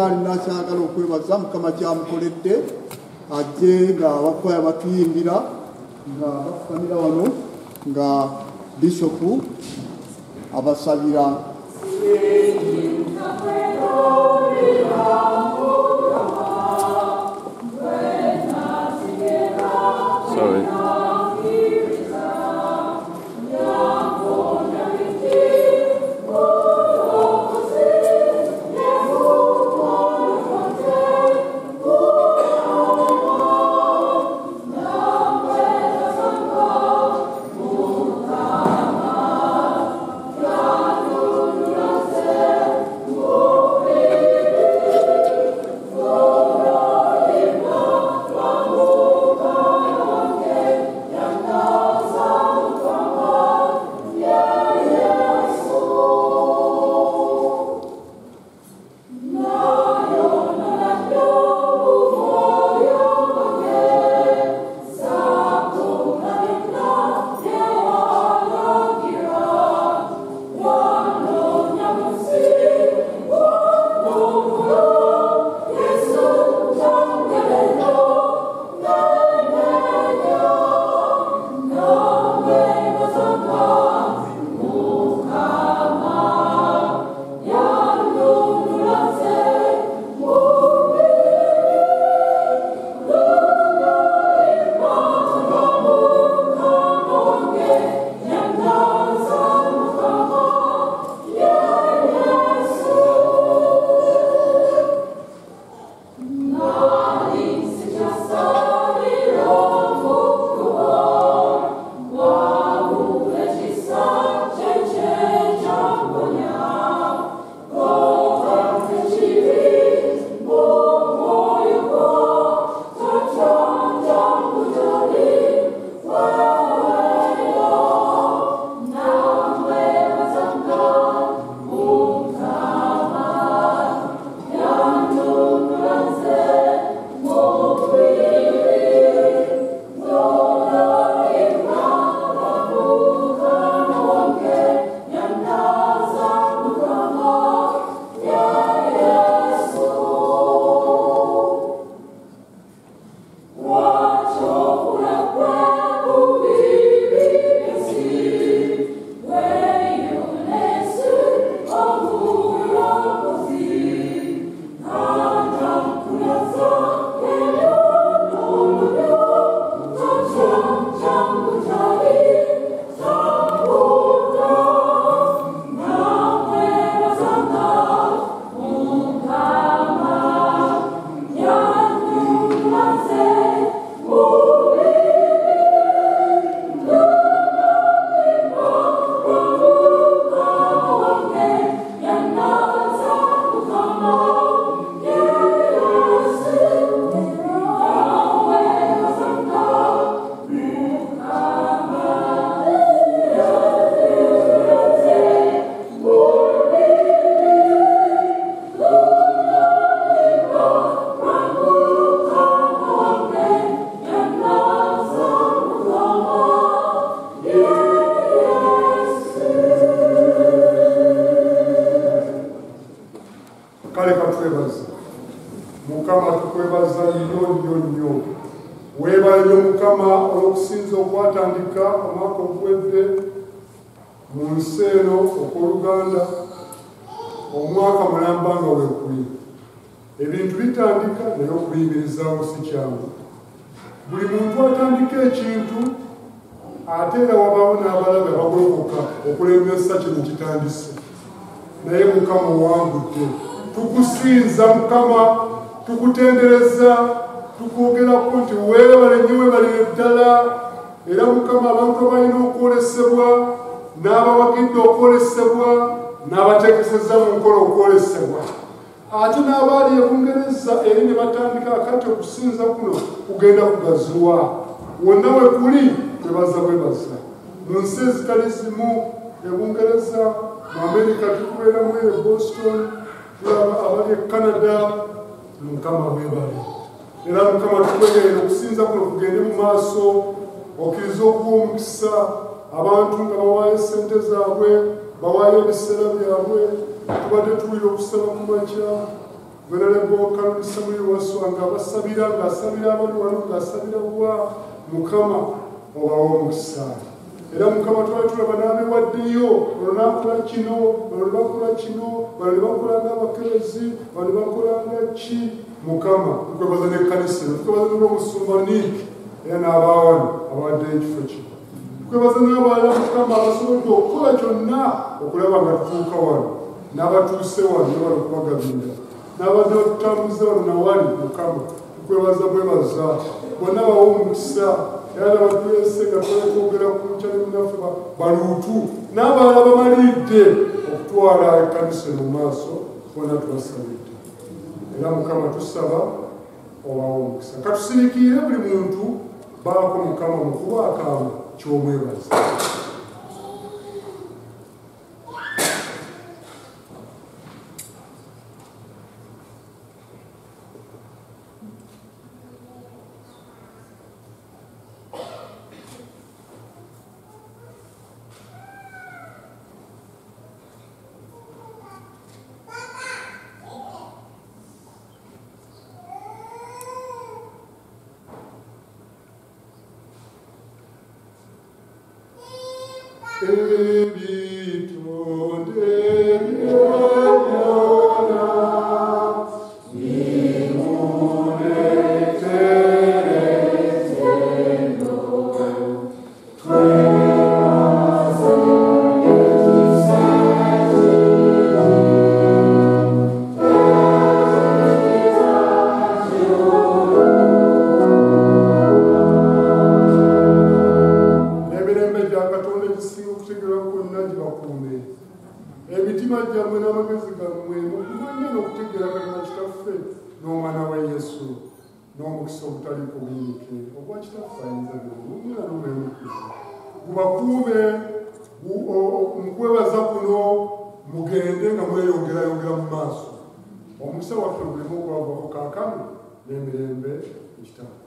alina kyagala okwebaza Mukama kyamukoledde ajje nga abakwaya batuyimbira nga bafukamira wano nga bishopu abasabira. Sorry. kale katwebaza Mukama tukwebaza nnyo weebale nnyo Mukama olw'okusinza okwatandika omwaka oguwedde mu nsi eno okw'Oluganda omwaka mulamba nga weekuli ebintu bitandika naye okuyimirizaawo si kyangu buli muntu atandika ekintu ate era wabaawo n'abalabe abagolokoka okulemesa kino kitandise naye Mukama owangudde tukusinza Mukama tukutendereza tukwogerako nti weebale nnyo weebalire ddala era Mukama abantu abalina okwolesebwa n'abawagidde okwolesebwa n'abateekeseza mu nkola okwolesebwa ate n'abaali ebungereza eri ne batandika akati okusinza kuno kugenda kugaziwa wonna we kuli bwebaza mu nsi ezitali zimu ebungereza mu Amerika tukubeeramu e Boston abali e Canada Mukama weebale era Mukama tukwegerera okusinza kuno kugende mu maaso okkiriza okuwa omukisa abantu nga bawaayo ssente zaabwe bawaayo ebiseera byabwe tubadde tuwulira okusaba ku makya Venerable Canon Samuel Waswanga basabira ng'asabira abantu wano ng'asabira wa Mukama obawo omukisa. Era Mukama twali tulaba n'abeewaddeyo bano n'akola kino bano ne bakola kino bano ne bakola ng'abakerezi bano ne bakola nga ki. Mukama tukwebaza n'ekkanisa tukwebaza n'omusumba Nick era n'abaawano abawaddeyo ekifo kino. Tukwebaza n'abalala Mukama abasobodde okukola kyonna okulaba nga tutuuka wano n'abatuuse wano ne bano okubagabira n'abadde batutambuza wano nawali Mukama tukwebaza bwebaza bonna bawo omukisa era n'abatuleese nga twetwogera ku nkya ne munafu baluutu n'abalala bamalidde okutwala ekkanisa mu maaso bonna tubasabidde. Era Mukama tusaba obawo omukisa katusirikiire buli muntu baako Mukama mu kuba akaama ky'omwebaza. Mukwebaza kuno mugende nga mweyongera mu maaso. Omukisa waffe gulimu okwavako kaakano n'emirembe ekitaggwa.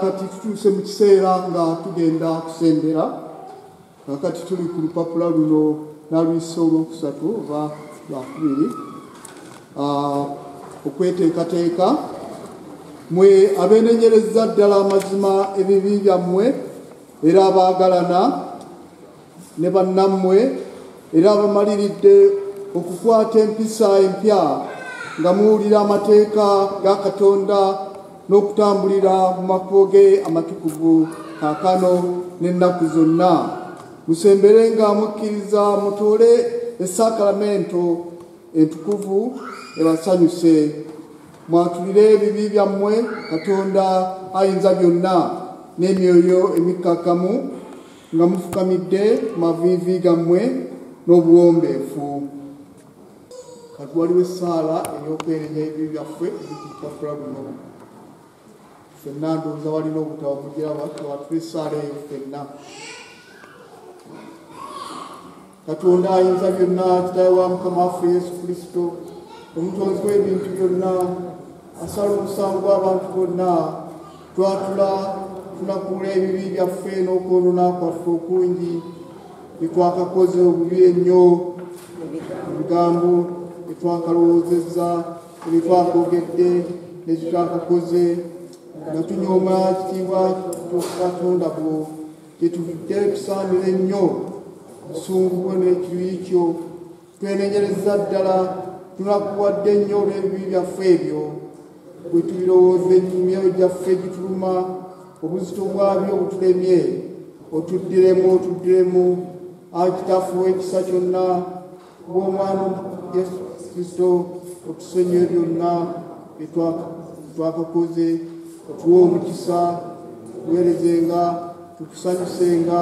Kati tutuuse mu kiseera nga tugenda kusembera kakati tuli ku lupapula luno nalwisa olwokusatu oba lwakubiri okweteekateeka mwe abeenenyereza ddala amazima ebibi byammwe era abaagalana ne bannammwe era abamaliridde okukwata empisa empya nga muwulira amateeka ga Katonda n'okutambulira mu makubo ge amatukuvu kaakano n'ennaku zonna. Musembere nga mukkiriza mutoole esakalamento entukuvu ebasanyuse. Mwatulire ebibi byammwe Katonda ayinza byonna n'emyoyo emikkakkamu nga mufukamidde maviivi gammwe n'obuwombeefu. Kati waliwo essaala ey'okwerenya ebibi byaffe ebikupapula buno. Ffenna ndowooza walina obutabo mugira watula essaala eyo ffenna. Katonda ayinza byonna Kitaawe wa Mukama waffe Yesu Kristo omutonzi w'ebintu byonna asala omusango gw'abantu bonna twatula tunakuula ebibi byaffe n'okwonoona kwaffe okungi etwakakoze obubi ennyo ebigambo etwakalowoozezza ebitwakogedde nezitwakakoze nga tunyooma kitiibwa Katonda bwo kyetuvudde tusaanira ennyo obusungu bwo n'ekiruyi kyo twenenyereza ddala tunakuwadde nnyo olw'ebibi byaffe ebyo bwe tubirowooza emyoyo gyaffe gituluma obuzito bwabyo butulemye otuddiremu ayi kitaffe w'ekisa kyonna bw'omwana Yesu Kristo otusonyiwe byonna twakakoze otuwe omukisa tuweerezenga tukusanyusenga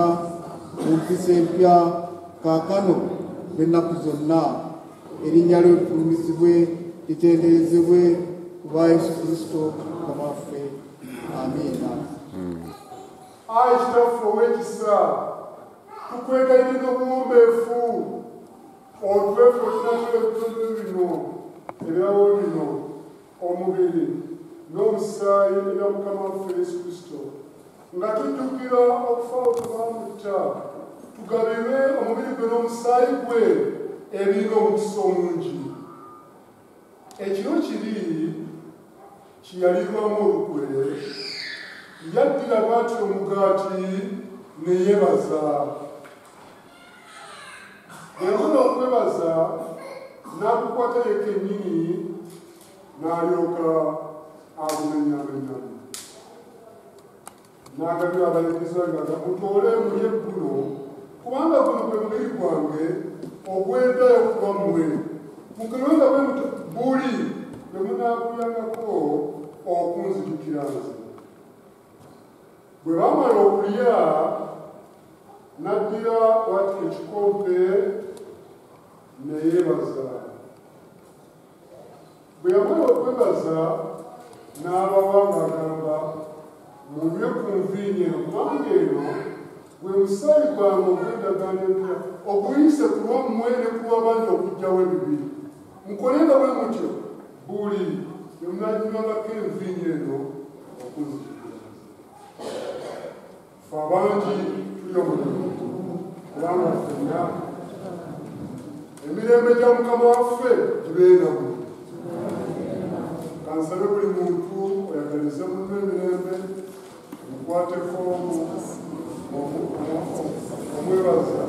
mu mpisa empya kaakano b'ennaku zonna erinnya lyo litulumizibwe litenderezebwe kuba Yesu Kristo Mukama waffe amiina. Ayi kitaffe ow'ekisa tukwegayirira obuwombeefu otwefe okinatula ebitundu bino ebirawo bino omubiri n'omusaayi ebya Mukama waffe Yesu Kristo nga tujjukira okufa otubamutta tugabirwe omubiri gwe n'omusaayi gwe ebirina omukisa omungi. Ekiro kiri kiyalirwamu olukwe yaddira bw'ati omugaati ne yeebaza. Bw'emala okwebaza n'agukwata yekka ennyini n'alyoka agumenyaamenyamu. N'agabira abayigirizwa nga mutoole mulye guno kubanga guno gwe mubiri gwange ogw'eddayo kuba mmwe. Mukironda bwe muto buli bwe munaagulyangako okunzijukira nze. Bwe baamala okulya n'addira bw'ati ekikompe ne yeebaza. Bwe yamala okwebaza n'abawa ng'agamba munywe ku nvinnyo eno kubanga eno gwe musaayi gwange ogw'endagaano empya oguyise ku lwammwe ne ku lw'abandi okuggyawo ebibi. Mukolenga bwe mutyo buli bwe munaaginywangako envinnyo eno okunzijukira. Ffe abangi tuli omulimu kubanga ffenna emirembe gya Mukama waffe gibeeramu. Kansabe buli muntu oyagalize munno emirembe mukwateko omwebaza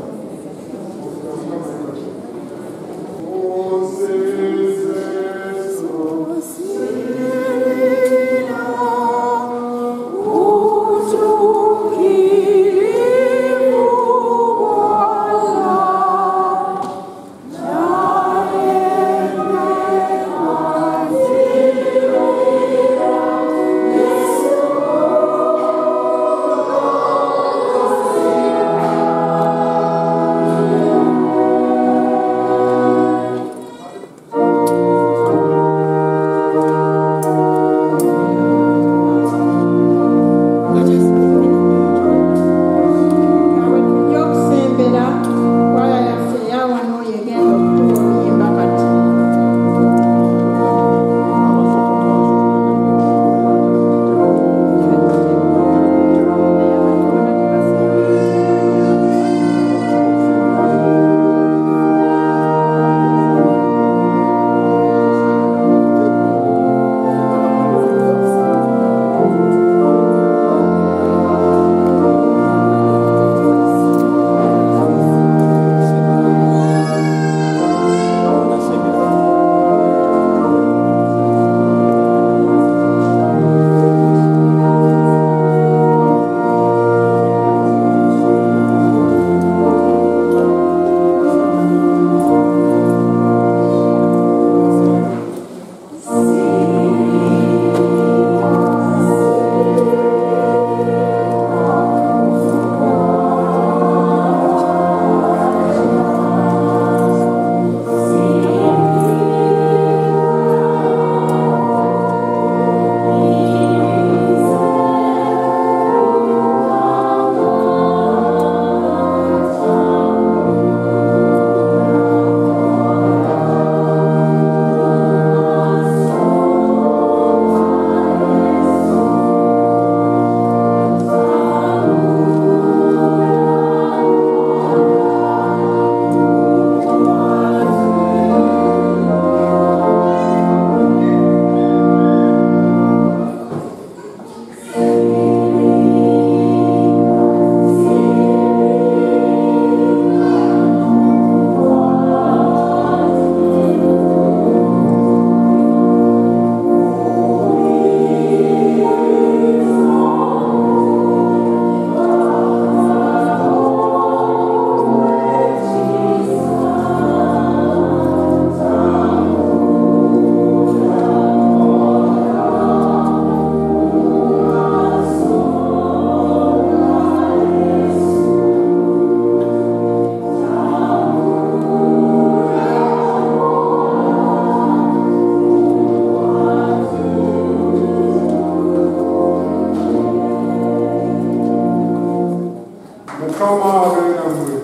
Mukama abeere nammwe.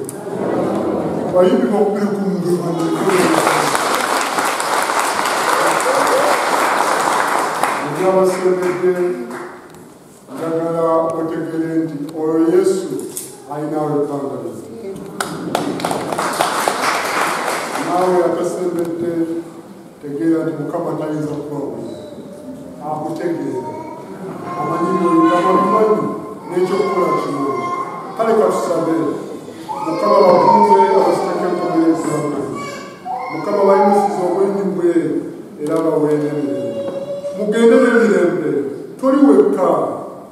Bayimbi bakubire ku mugabo. Abasembedde njagala otegere nti oyo Yesu ayinawe ebbangaliza. Naawe atasembedde tegeera nti Mukama tayinza kubabuza. Akutegeera. Amanyi ng'oyitamanyi n'ekyokukola kimanyi. Kale katusabe Mukama bakuume abasitaka enkomera ez'amanyi. Mukama bayimusiza obwenyi bwe era baweerere emirembe. Mugende n'emirembe, toli wekka,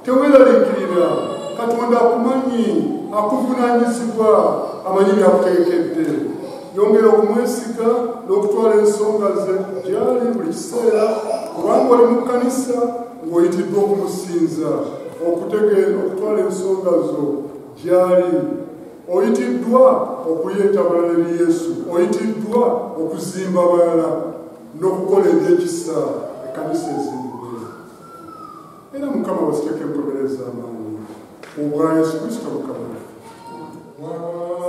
teweeraliikirira. Katonda akumanyi, akuvunaanyizibwa, amanyi byakuteekedde. Yongera okumwesiga n'okutwala ensonga ze gy'ali buli kiseera, kubanga oli mu kkanisa ng'oyitiddwa okumusinza, okutwala ensonga zo gy'ali. Oyitiddwa okuleeta abalala eri Yesu, oyitiddwa okuzimba abalala n'okukola ebyekisa ekkanisa ezimbibwe. Era Mukama basiteka enkomera ez'amaanyi obwa Yesu Kristo Mukama waffe.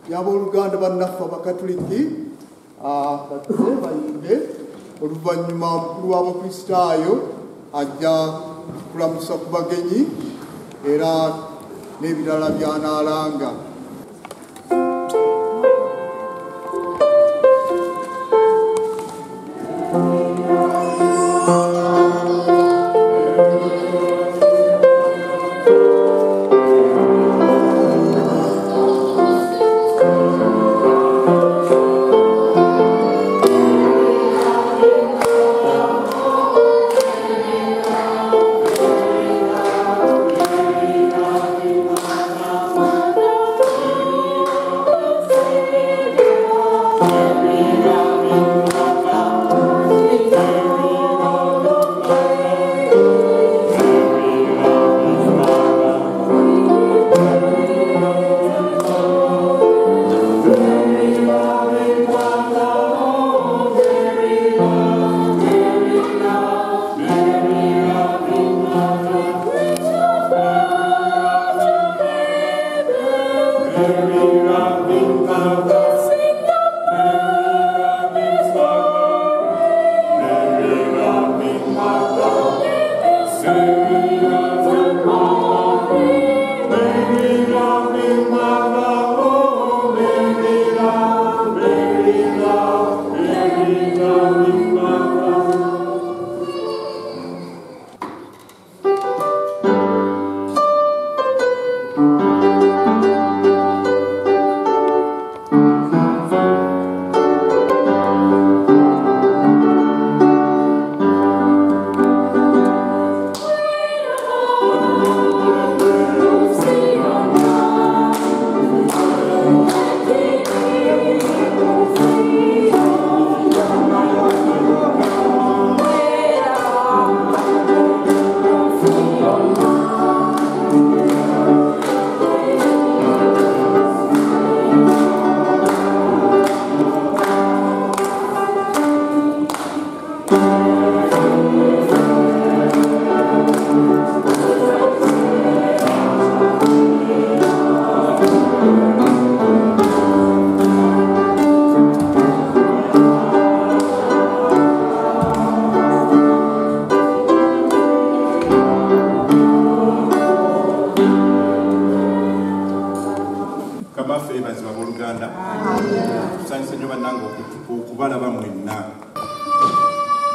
Yabooluganda bannaffe Abakatuliki batuze bayimbe oluvannyuma omukulu w'Abakristaayo ajja kulamusa ku bagenyi era n'ebirala by'anaalanga. okubalaba mwenna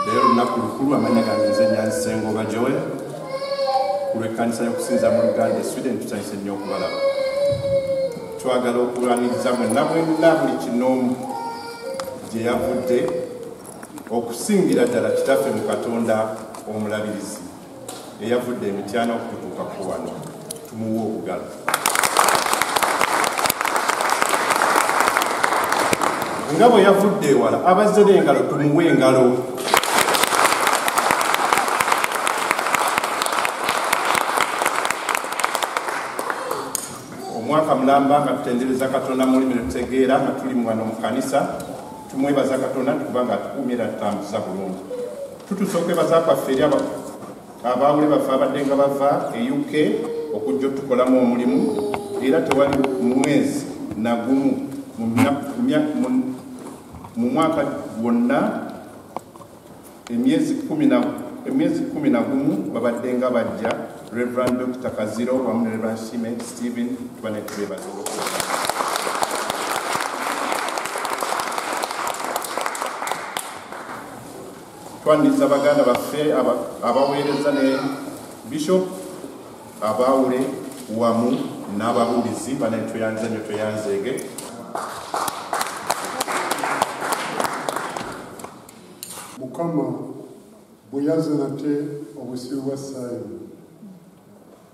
leero lunaku lukulu amanya gange nze Nyansengo Bajoya ku lw'ekkanisa y'okusinza mu Luganda Sweden tusanyuse nnyo okubalaba twagala okulwaniriza mwenna buli kinoomu gye yavudde okusingira ddala kitaffe mu Katonda omulabirizi eyavudde emityana okututuukako wano. Tumuwe obugalo. Nga bwe yavudde ewala abazze n'engalo tumuwe engalo. Omwaka mulamba nga tutendereza Katonda mu lulimi lutegeera nga tuli wano mu kanisa. Tumwebaza Katonda kubanga atukuumira tutambuza bulungi. Tutuusa okwebaza kwaffe eri abaawule baffe abadde nga bava e UK okujja otukolamu omulimu, era tewali mwezi na gumu mu mwaka gwonna emyezi 11 babadde nga bajja. Reverend Dr. Kaziro wamu ne Reverend Shime Stephen tubanetubebaza twandiza baganda baffe abaweereza ne Bishop abaawule wamu n'ababuulizi banetweyanze nyo tweyanzeege. Mukama bwe yaza nate obusiru bwa Sayuni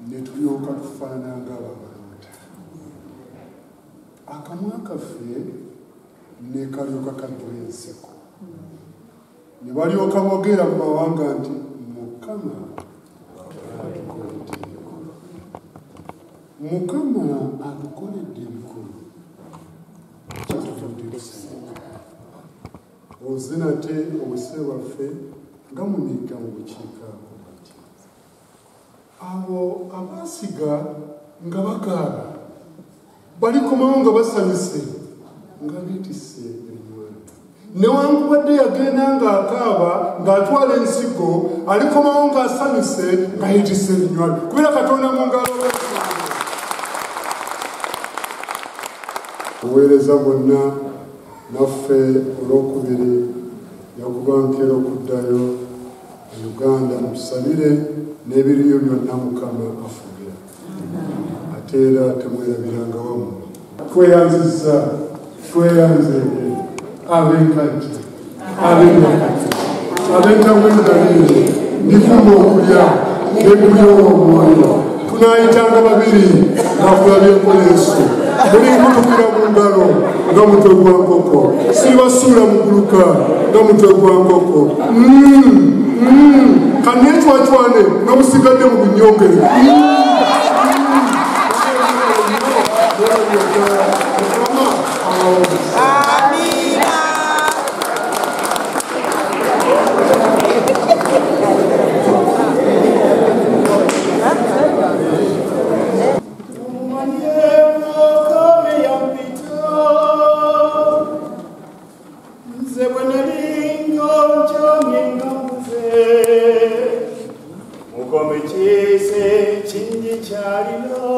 ne tulyoka tufaanana ng'ababalonda. Akamwa kaffe ne kalyoka kaddula enseko. Ne balyoka boogera mu mawanga nti Mukama atukoledde ebikulu. Oze nate obusire bwaffe nga mumiika mu bukiikakkono. Abo abaasiga nga bakaaba balikomawo nga basanyuse nga beetisse ebinywanyi. Newankubadde yagenda ng'akaaba ng'atwala ensigo alikomawo ng'asanyuse nga yeetisse ebinywanyi kubera Katonda mu ngalo we. Obuweereza bwonna naffe olwokubiri yakubankera okuddayo e Uganda mutusabire n'ebiriyo byonna Mukama afugira. Ate era temwerabiranga wamu. Tweyanziza, tweyanzeege ab'enkajja, ab'ennakati, ab'entamwengalire, ndifuna okulya n'ekulyowa omwoyo. Tunaayitanga babiri ng'akulabyeko Yesu. Muli nkutukira mu ngalo nga mutwe gwa nkoko. Sibasuula mu guluka nga mutwe gwa nkoko. Kanetwatwane n'obusigadde mu bunyongere. Come ci se cingi ciarino